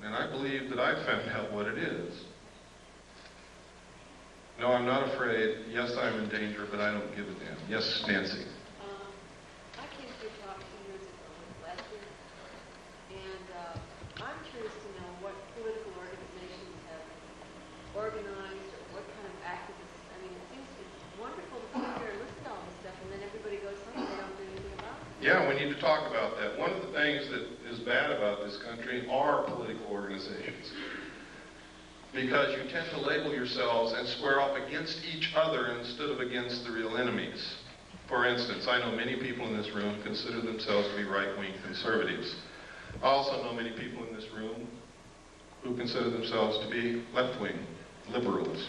and I believe that I've found out what it is. No, I'm not afraid. Yes, I'm in danger, but I don't give a damn. Yes, Nancy. I came to your talk 2 years ago, last year, and I'm curious to know what political organizations have organized or what kind of activists. I mean, it seems it's wonderful to sit there and listen to all this stuff, and then everybody goes home and they don't do anything about it. Yeah, we need to talk about that. One of the things that is bad about this country are political organizations, because you tend to label yourselves and square up against each other instead of against the real enemies. For instance, I know many people in this room consider themselves to be right-wing conservatives. I also know many people in this room who consider themselves to be left-wing liberals.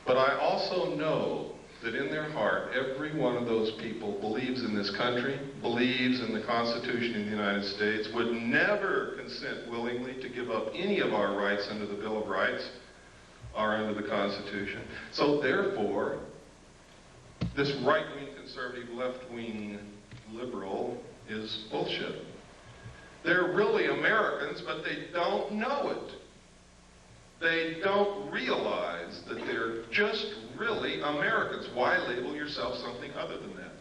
But I also know that in their heart, every one of those people believes in this country, believes in the Constitution of the United States, would never consent willingly to give up any of our rights under the Bill of Rights or under the Constitution. So therefore, this right-wing conservative, left-wing liberal is bullshit. They're really Americans, but they don't know it. They don't realize that they're just really Americans. Why label yourself something other than that?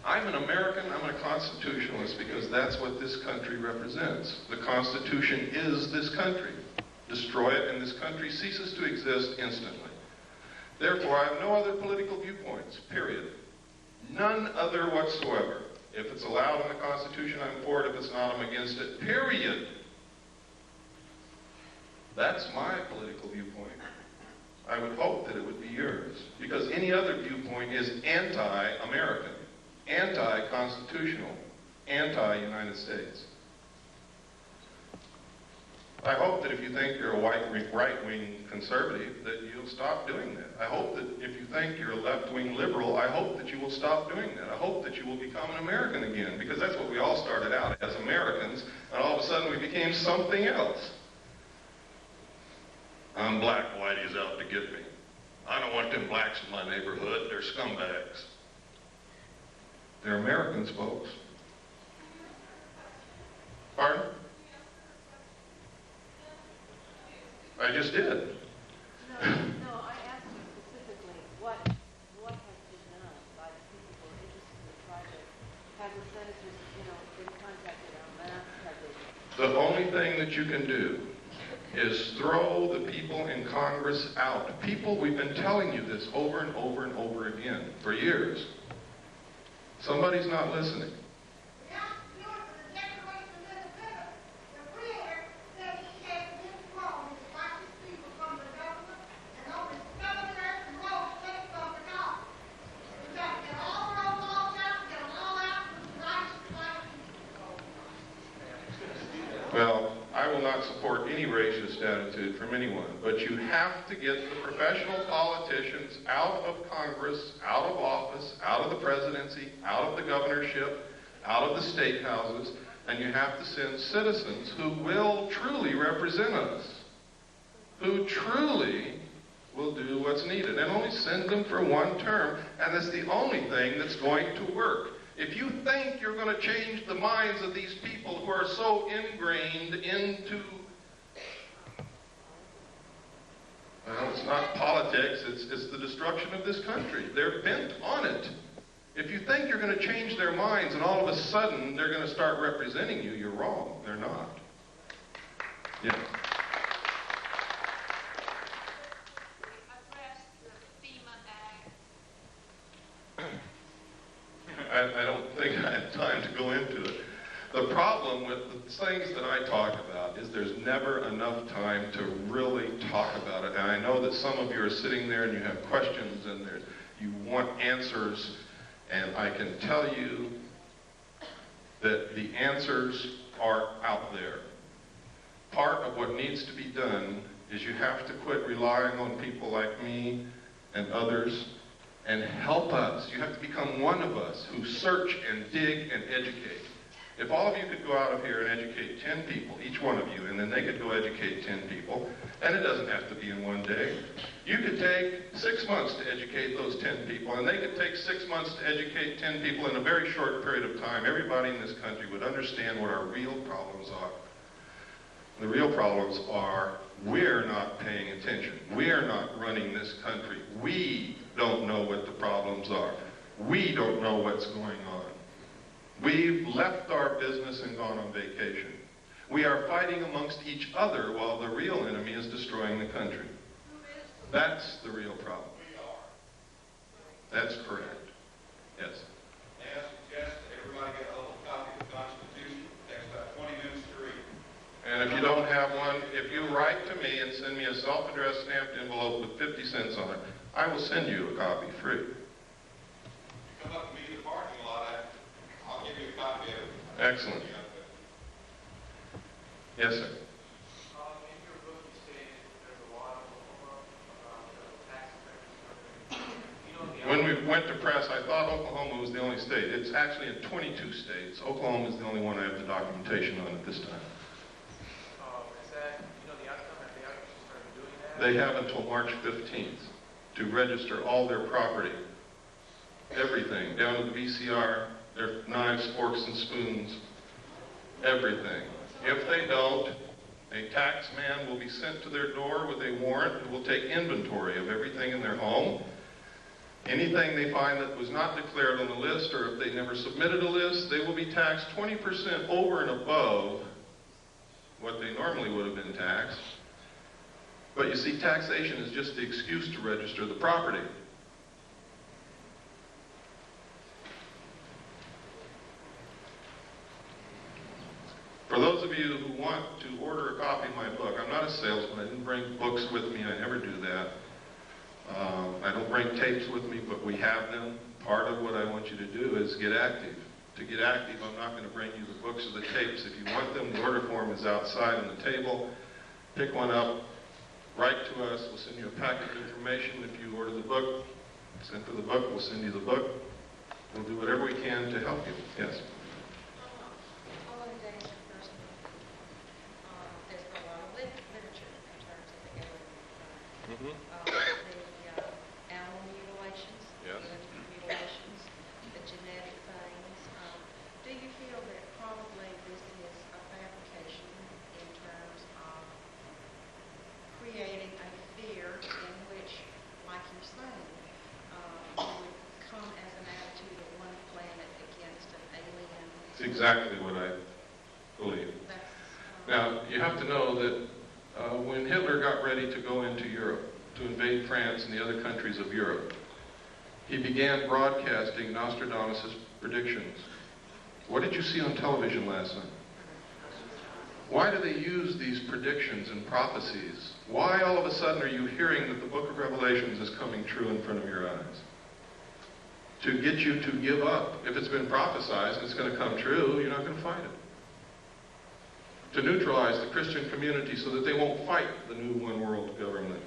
I'm an American, I'm a constitutionalist, because that's what this country represents. The Constitution is this country. Destroy it and this country ceases to exist instantly. Therefore, I have no other political viewpoints, period. None other whatsoever. If it's allowed in the Constitution, I'm for it. If it's not, I'm against it, period. That's my political viewpoint. I would hope that it would be yours, because any other viewpoint is anti-American, anti-constitutional, anti-United States. I hope that if you think you're a right-wing conservative, that you'll stop doing that. I hope that if you think you're a left-wing liberal, I hope that you will stop doing that. I hope that you will become an American again, because that's what we all started out as, Americans, and all of a sudden we became something else. I'm black, whitey's out to get me. I don't want them blacks in my neighborhood. They're scumbags. They're Americans, folks. Pardon? I just did. No, I asked you specifically what has been done by the people who are interested in the project. Have the senators, been contacted en masse? Have they? The only thing that you can do is throw the people in Congress out. People, we've been telling you this over and over and over again for years. Somebody's not listening. Well, I will not support any racist attitude from anyone, but you have to get the professional politicians out of Congress, out of office, out of the presidency, out of the governorship, out of the state houses, and you have to send citizens who will truly represent us, who truly will do what's needed, and only send them for one term, and that's the only thing that's going to work. If you think you're going to change the minds of these people who are so ingrained into, well, it's not politics, it's the destruction of this country. They're bent on it. If you think you're going to change their minds and all of a sudden they're going to start representing you, you're wrong. They're not. Yeah. I don't think I have time to go into it. The problem with the things that I talk about is there's never enough time to really talk about it. And I know that some of you are sitting there and you have questions and you want answers. And I can tell you that the answers are out there. Part of what needs to be done is you have to quit relying on people like me and others and help us. You have to become one of us who search and dig and educate. If all of you could go out of here and educate 10 people, each one of you, and then they could go educate 10 people, and it doesn't have to be in one day. You could take 6 months to educate those 10 people, and they could take 6 months to educate 10 people in a very short period of time. Everybody in this country would understand what our real problems are. problems are we're not paying attention. We're not running this country. We don't know what the problems are. We don't know what's going on. We've left our business and gone on vacation. We are fighting amongst each other while the real enemy is destroying the country. That's the real problem. That's correct. Yes. May I suggest that everybody get a little copy of the Constitution? It takes about 20 minutes to read. And if you don't have one, if you write to me and send me a self-addressed stamped envelope with 50 cents on it, I will send you a copy free. You come up to me in the parking lot, I'll give you a copy of it. Excellent. Yes, sir. In your book, you stated there's a lot of tax effects. When we went to press, I thought Oklahoma was the only state. It's actually in 22 states. Oklahoma is the only one I have the documentation on at this time. Is that, the outcome? Have they actually started doing that? They have until March 15th to register all their property. Everything, down to the VCR, their knives, forks, and spoons, everything. If they don't, a tax man will be sent to their door with a warrant who will take inventory of everything in their home. Anything they find that was not declared on the list, or if they never submitted a list, they will be taxed 20% over and above what they normally would have been taxed. But you see, taxation is just the excuse to register the property. For those of you who want to order a copy of my book, I'm not a salesman. I didn't bring books with me. I never do that. I don't bring tapes with me, but we have them. Part of what I want you to do is get active. To get active, I'm not going to bring you the books or the tapes. If you want them, the order form is outside on the table. Pick one up, write to us. We'll send you a packet of information. If you order the book, send for the book, we'll send you the book. We'll do whatever we can to help you. Yes? The animal mutilations, Yes. the mutilations, the genetic things. Do you feel that probably this is a fabrication in terms of creating a fear in which, like you're saying, would come as an attitude of one planet against an alien? It's exactly what I believe. Now, you have to know that when Hitler got ready to go into Europe, to invade France and the other countries of Europe, he began broadcasting Nostradamus' predictions. What did you see on television last night? Why do they use these predictions and prophecies? Why all of a sudden are you hearing that the book of Revelations is coming true in front of your eyes? To get you to give up. If it's been prophesied and it's going to come true, you're not going to fight it. To neutralize the Christian community so that they won't fight the new one world government.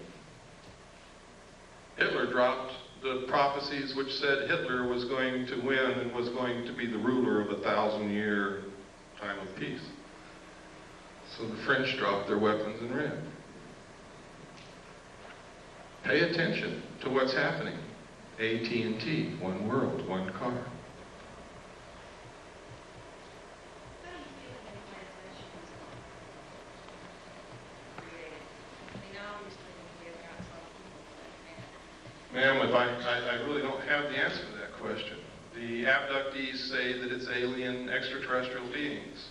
Hitler dropped the prophecies which said Hitler was going to win and was going to be the ruler of a 1,000-year time of peace. So the French dropped their weapons and ran. Pay attention to what's happening. AT&T, one world, one car. Ma'am, I really don't have the answer to that question. The abductees say that it's alien extraterrestrial beings.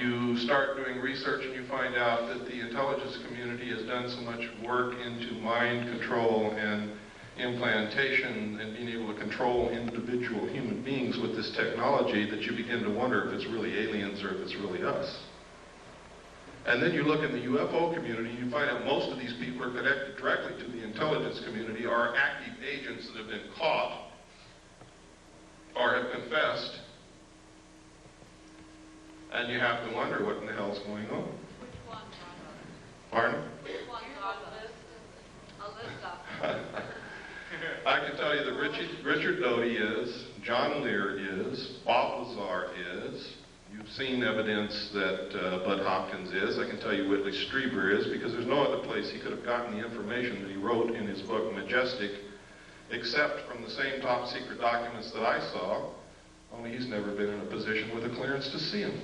You start doing research and you find out that the intelligence community has done so much work into mind control and implantation and being able to control individual human beings with this technology that you begin to wonder if it's really aliens or if it's really us. And then you look in the UFO community and you find out most of these people are connected directly to the intelligence community, are active agents that have been caught or have confessed. And you have to wonder what in the hell is going on. Which one, John? Pardon? Which one's on the list of them? I can tell you that Richard Doty is, John Lear is, Bob Lazar is. You've seen evidence that Bud Hopkins is. I can tell you Whitley Strieber is, because there's no other place he could have gotten the information that he wrote in his book, Majestic, except from the same top secret documents that I saw, only he's never been in a position with a clearance to see them.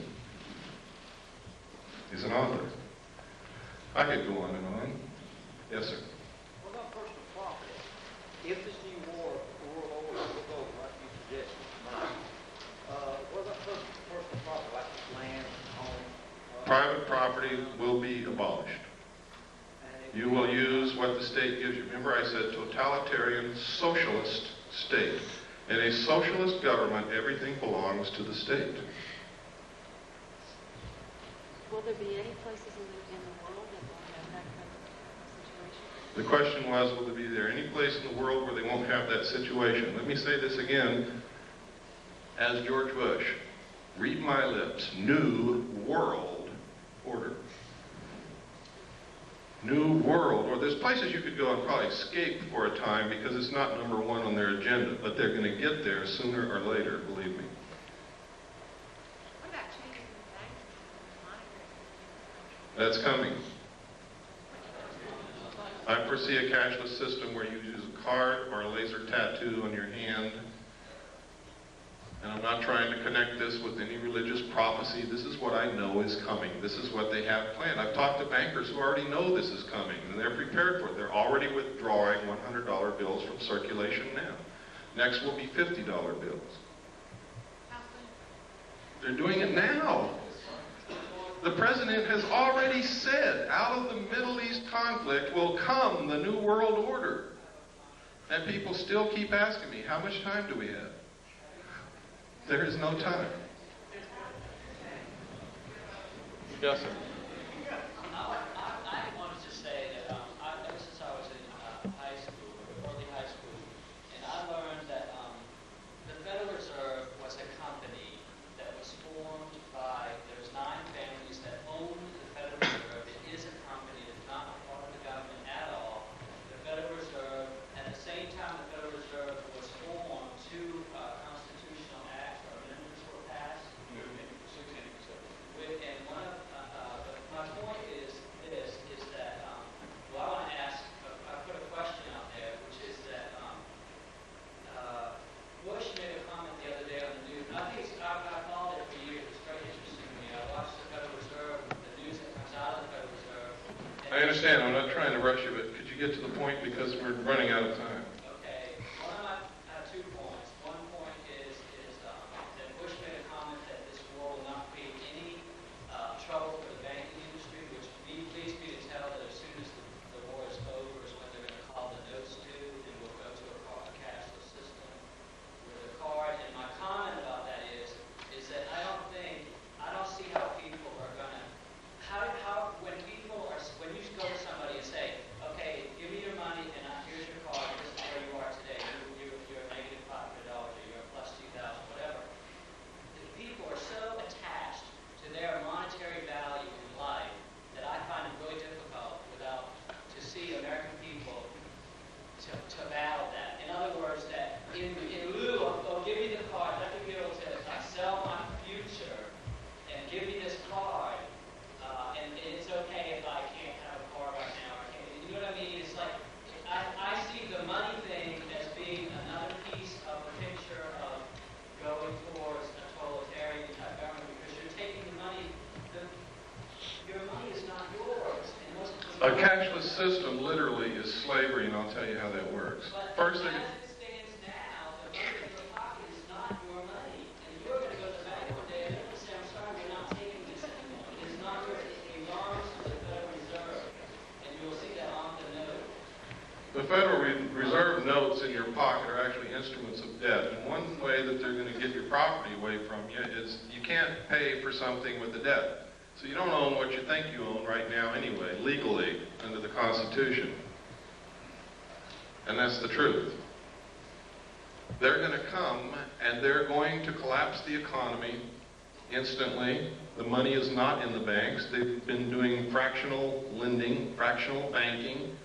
He's an author. I could go on and on. Yes, sir. What about personal property? If this new world order took over, like you suggested, what about personal property, like land, home? Private property will be abolished. You will use what the state gives you. Remember I said totalitarian socialist state. In a socialist government, everything belongs to the state. Will there be any places in the world that will have that kind of situation? The question was, will there be any place in the world where they won't have that situation? Let me say this again, as George Bush. Read my lips. New world order. New world order. There's places you could go and probably escape for a time because it's not number one on their agenda, but they're going to get there sooner or later, believe me. What about changing the bank monitoring? That's coming. I foresee a cashless system where you use a card or a laser tattoo on your hand. And I'm not trying to connect this with any religious prophecy. This is what I know is coming. This is what they have planned. I've talked to bankers who already know this is coming, and they're prepared for it. They're already withdrawing $100 bills from circulation now. Next will be $50 bills. How soon? They're doing it now. The president has already said, out of the Middle East conflict will come the New World Order. And people still keep asking me, how much time do we have? There is no time. Yes, sir. I wanted to say that ever since I was in high school, early high school, and I learned that the Federal Reserve was a company that was formed by, there's 9 families that own the Federal Reserve. It is a company. It's not a part of the government at all. The Federal Reserve, at the same time the Federal Reserve was formed, 2 constitutional acts or amendments were passed. And one of, my point is this, is that, well, I want to ask, I put a question out there, which is that Bush made a comment the other day on the news, and I think I've followed it for years, it's very interesting to me. I watch the Federal Reserve, the news that comes out of the Federal Reserve. I understand. I'm not trying to rush you, but could you get to the point because we're running out of time? Okay. One of my, I have 2 points. One point is that Bush made a comment that this war will not create any trouble for the banking industry, which please me to tell that as soon as the war is over is when they're going to call the notes due, and we'll go to a cashless system with a card. And my comment about that is that I don't see how people are going to, when you go to somebody and say, okay, give me your money and here's your card, this is where you are today, you're a negative $500 or you're a plus 2,000, whatever. The people are so attached to their monetary value in life that I find it really difficult to see American people to battle that. In other words, that in lieu of, oh, give me the card, let me be able to sell my future and give me this card, and it's okay if I can't have a car right now. You know what I mean? It's like, I see the money thing as being another piece of the picture of going towards a totalitarian type government because you're taking the money, your money is not yours. And A cashless system literally is slavery, and I'll tell you how that works. First thing. As it stands now, the money in your pocket is not your money. And you're going to go to the bank one day and they're going to say, I'm sorry, we're not taking this anymore. It is not yours. It belongs to the Federal Reserve. And you'll see that on the note. The Federal Reserve notes in your pocket are actually instruments of debt. And one way that they're going to get your property away from you is you can't pay for something with the debt. So you don't own what you think you own right now anyway, legally, under the Constitution. And that's the truth. They're going to come and they're going to collapse the economy instantly. The money is not in the banks. They've been doing fractional lending, fractional banking,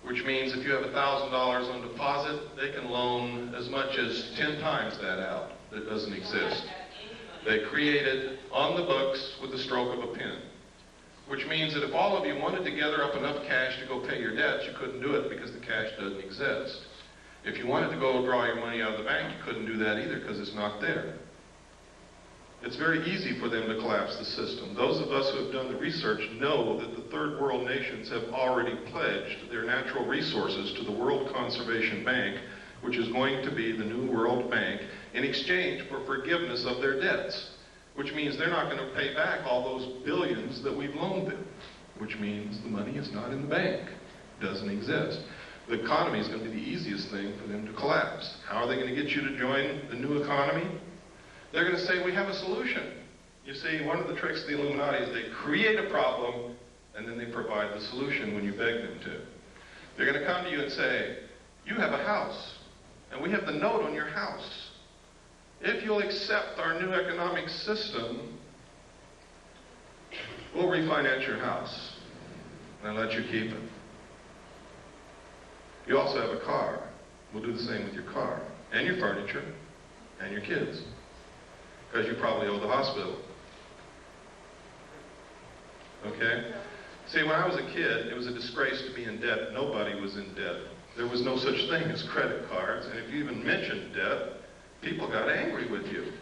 which means if you have $1,000 on deposit, they can loan as much as 10 times that out. That doesn't exist. They created on the books with the stroke of a pen, which means that if all of you wanted to gather up enough cash to go pay your debts, you couldn't do it because the cash doesn't exist. If you wanted to go draw your money out of the bank, you couldn't do that either because it's not there. It's very easy for them to collapse the system. Those of us who have done the research know that the third world nations have already pledged their natural resources to the World Conservation Bank, which is going to be the new World Bank, in exchange for forgiveness of their debts, which means they're not going to pay back all those billions that we've loaned them, which means the money is not in the bank, doesn't exist. The economy is going to be the easiest thing for them to collapse. How are they going to get you to join the new economy? They're going to say, we have a solution. You see, one of the tricks of the Illuminati is they create a problem, and then they provide the solution when you beg them to. They're going to come to you and say, you have a house, and we have the note on your house. If you'll accept our new economic system, we'll refinance your house and let you keep it. You also have a car. We'll do the same with your car, and your furniture, and your kids, because you probably owe the hospital. Okay? See, when I was a kid, it was a disgrace to be in debt. Nobody was in debt. There was no such thing as credit cards, and if you even mentioned debt, people got angry with you.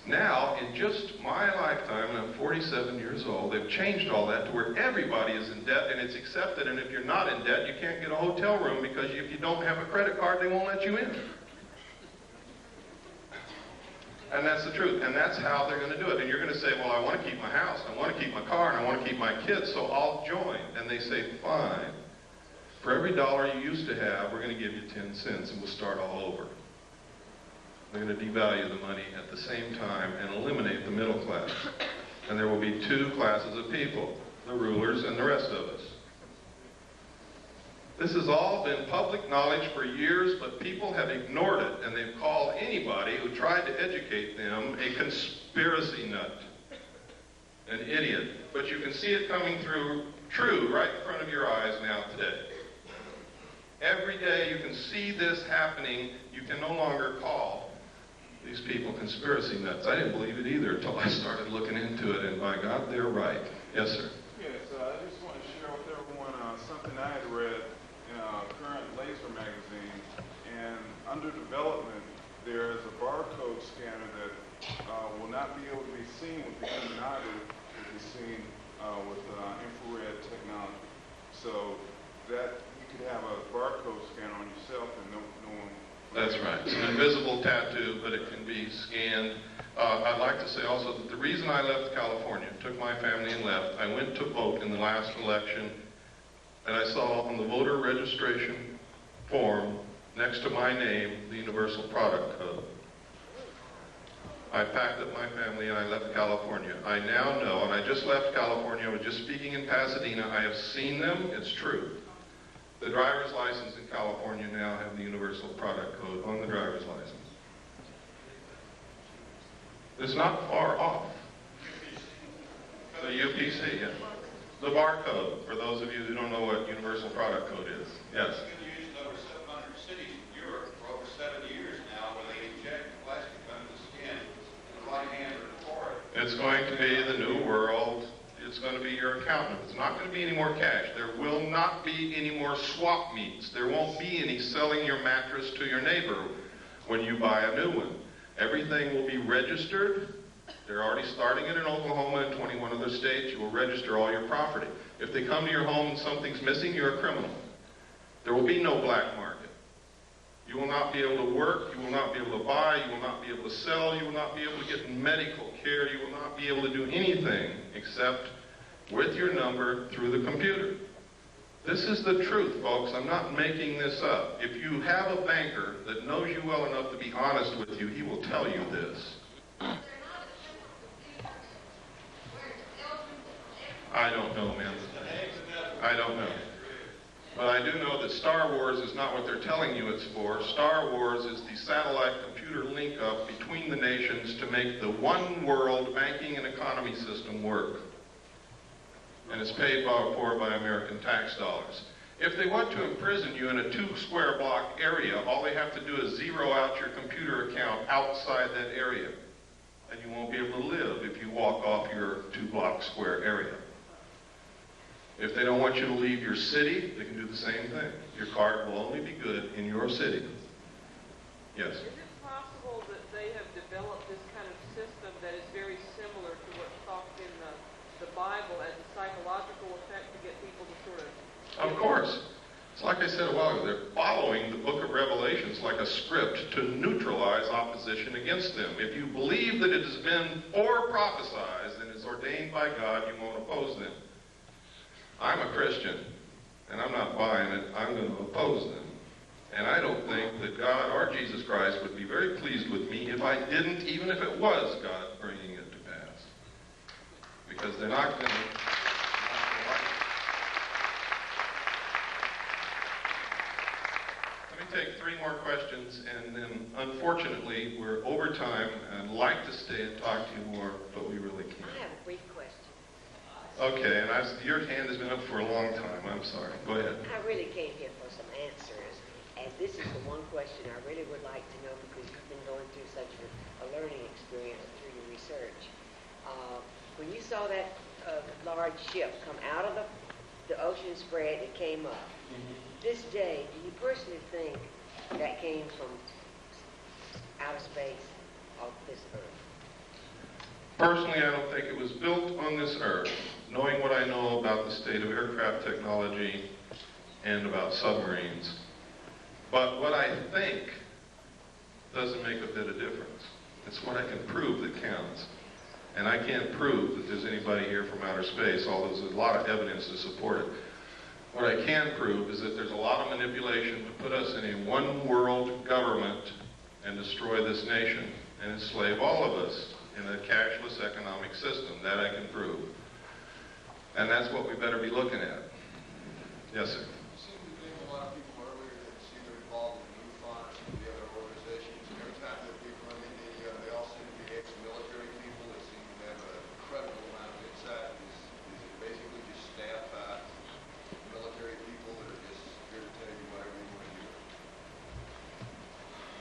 Now, in just my lifetime, and I'm 47 years old, they've changed all that to where everybody is in debt, and it's accepted, and if you're not in debt, you can't get a hotel room, because if you don't have a credit card, they won't let you in. And that's the truth, and that's how they're going to do it. And you're going to say, well, I want to keep my house, I want to keep my car, and I want to keep my kids, so I'll join. And they say, fine. For every dollar you used to have, we're going to give you 10 cents, and we'll start all over. They're going to devalue the money at the same time and eliminate the middle class. And there will be two classes of people, the rulers and the rest of us. This has all been public knowledge for years, but people have ignored it, and they've called anybody who tried to educate them a conspiracy nut, an idiot. But you can see it coming through true right in front of your eyes now today. Every day you can see this happening. You can no longer call these people conspiracy nuts. I didn't believe it either until I started looking into it, and by God, they're right. Yes, sir. Yes, I just want to share with everyone something I had read in Current Laser magazine, and under development, there is a barcode scanner that will not be able to be seen with the human eye, but will be seen with infrared technology. So that you could have a barcode scanner on yourself and no one. That's right. It's an invisible tattoo, but it can be scanned. I'd like to say also that the reason I left California, took my family and left, I went to vote in the last election, and I saw on the voter registration form, next to my name, the Universal Product Code. I packed up my family and I left California. I now know, and I just left California, I was just speaking in Pasadena, I have seen them, it's true. The driver's license in California now have the Universal Product Code on the driver's license. It's not far off. The UPC, yeah. The barcode, for those of you who don't know what Universal Product Code is. Yes? It's been used in over 700 cities in Europe for over 7 years now, where they inject plastic under the skin in the right hand or the forehead. It's going to be the new world. It's going to be your accountant. It's not going to be any more cash. There will not be any more swap meets. There won't be any selling your mattress to your neighbor when you buy a new one. Everything will be registered. They're already starting it in Oklahoma and 21 other states. You will register all your property. If they come to your home and something's missing, you're a criminal. There will be no black market. You will not be able to work. You will not be able to buy. You will not be able to sell. You will not be able to get medical care. You will not be able to do anything except with your number through the computer. This is the truth, folks. I'm not making this up. If you have a banker that knows you well enough to be honest with you, he will tell you this. I don't know, man. I don't know. But I do know that Star Wars is not what they're telling you it's for. Star Wars is the satellite computer link-up between the nations to make the one world banking and economy system work. And it's paid for by American tax dollars. If they want to imprison you in a 2-square block area, all they have to do is zero out your computer account outside that area. And you won't be able to live if you walk off your 2-block square area. If they don't want you to leave your city, they can do the same thing. Your card will only be good in your city. Yes? Is it possible that they have developed this kind of system that is very Of course. It's like I said a while ago, they're following the book of Revelations like a script to neutralize opposition against them. If you believe that it has been prophesized and is ordained by God, you won't oppose them. I'm a Christian, and I'm not buying it. I'm going to oppose them. And I don't think that God or Jesus Christ would be very pleased with me if I didn't, even if it was God bringing it to pass. Because they're not going to like it. Let me take 3 more questions, and then unfortunately we're over time. I'd like to stay and talk to you more, but we really can't. I have a brief question. Okay, and your hand has been up for a long time. I'm sorry. Go ahead. I really came here for some answers, and this is the one question I really would like to know because you've been going through such a learning experience through your research. When you saw that large ship come out of the ocean spread that came up, this day, do you personally think that came from outer space off this earth? Personally, I don't think it was built on this earth. Knowing what I know about the state of aircraft technology and about submarines. But what I think doesn't make a bit of difference. It's what I can prove that counts. And I can't prove that there's anybody here from outer space, although there's a lot of evidence to support it. What I can prove is that there's a lot of manipulation to put us in a one-world government and destroy this nation and enslave all of us in a cashless economic system. That I can prove. And that's what we better be looking at. Yes, sir. You seem to think a lot of people earlier that seem to involved in MUFON or some of the other organizations. Every time that we run into they all seem to be ex-military people that seem to have an incredible amount of insight. Is it basically just staff military people that are just here to tell you whatever you want to hear?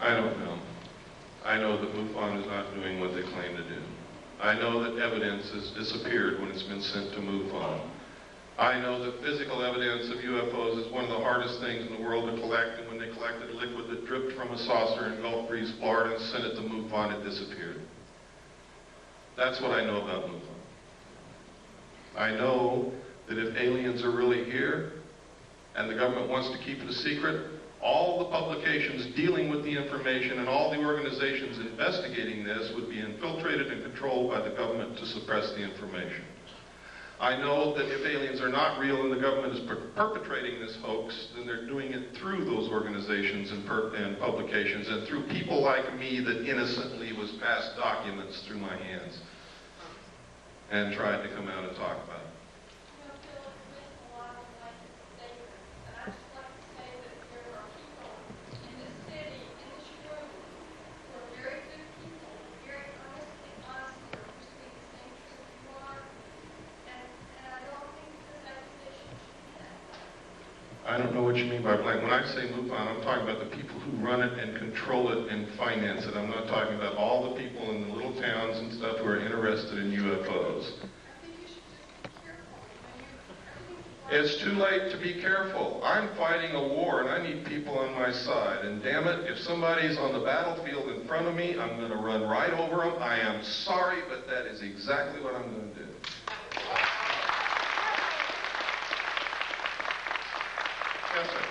I don't know. I know that MUFON is not doing what they claim to do. I know that evidence has disappeared when it's been sent to MUFON. I know that physical evidence of UFOs is one of the hardest things in the world to collect, and when they collected liquid that dripped from a saucer in Gulf Breeze, Florida, and sent it to MUFON, it disappeared. That's what I know about MUFON. I know that if aliens are really here, and the government wants to keep it a secret, all the publications dealing with the information and all the organizations investigating this would be infiltrated and controlled by the government to suppress the information. I know that if aliens are not real and the government is perpetrating this hoax, then they're doing it through those organizations and publications and through people like me that innocently was passed documents through my hands and tried to come out and talk about it. You know, Phil, it's been a lot of blanket statements, and I just like to say that there are people in this city, in this room, who are very good people, very honestly are pursuing the same truth you are, and I don't think this accusation should be that way. I don't know what you mean by blank. When I say MUFON, I'm talking about the people who run it and control it and finance it. I'm not talking about all the people in the little towns and stuff who are interested in UFOs. I think you should just be careful when you, It's too late to be careful. I'm fighting a war and I need people on my side. And damn it, if somebody's on the battlefield in front of me, I'm going to run right over them. I am sorry, but that is exactly what I'm going to do. Yes, sir.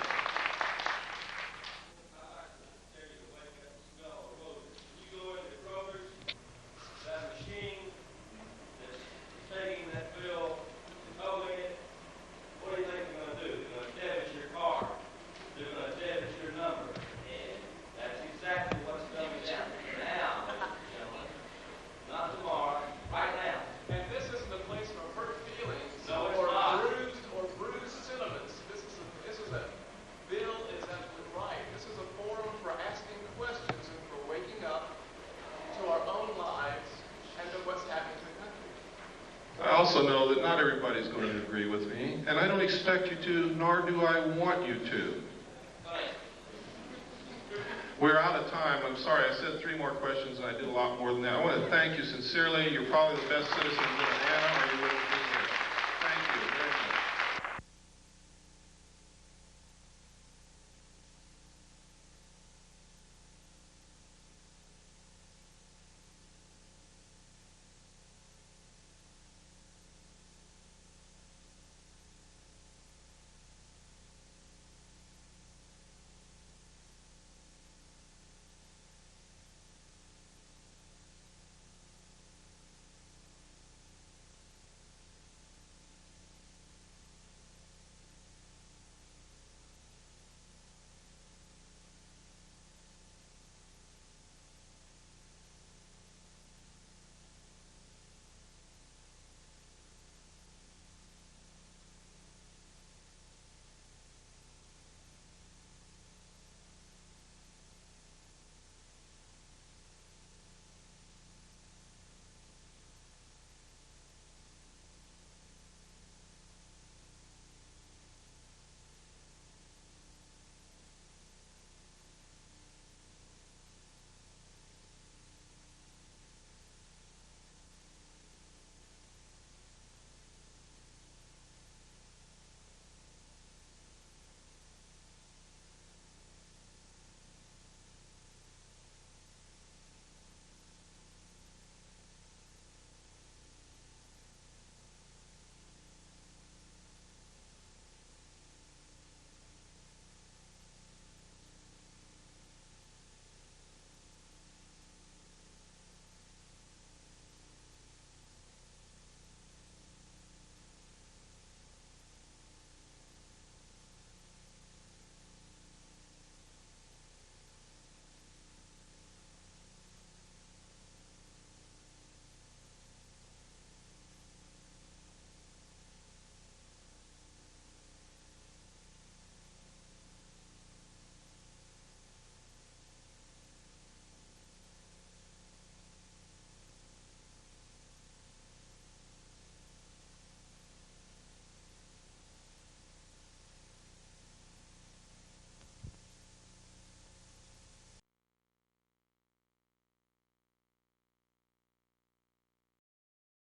I also know that not everybody's going to agree with me, and I don't expect you to, nor do I want you to. We're out of time. I'm sorry, I said 3 more questions, and I did a lot more than that. I want to thank you sincerely. You're probably the best citizens in Atlanta.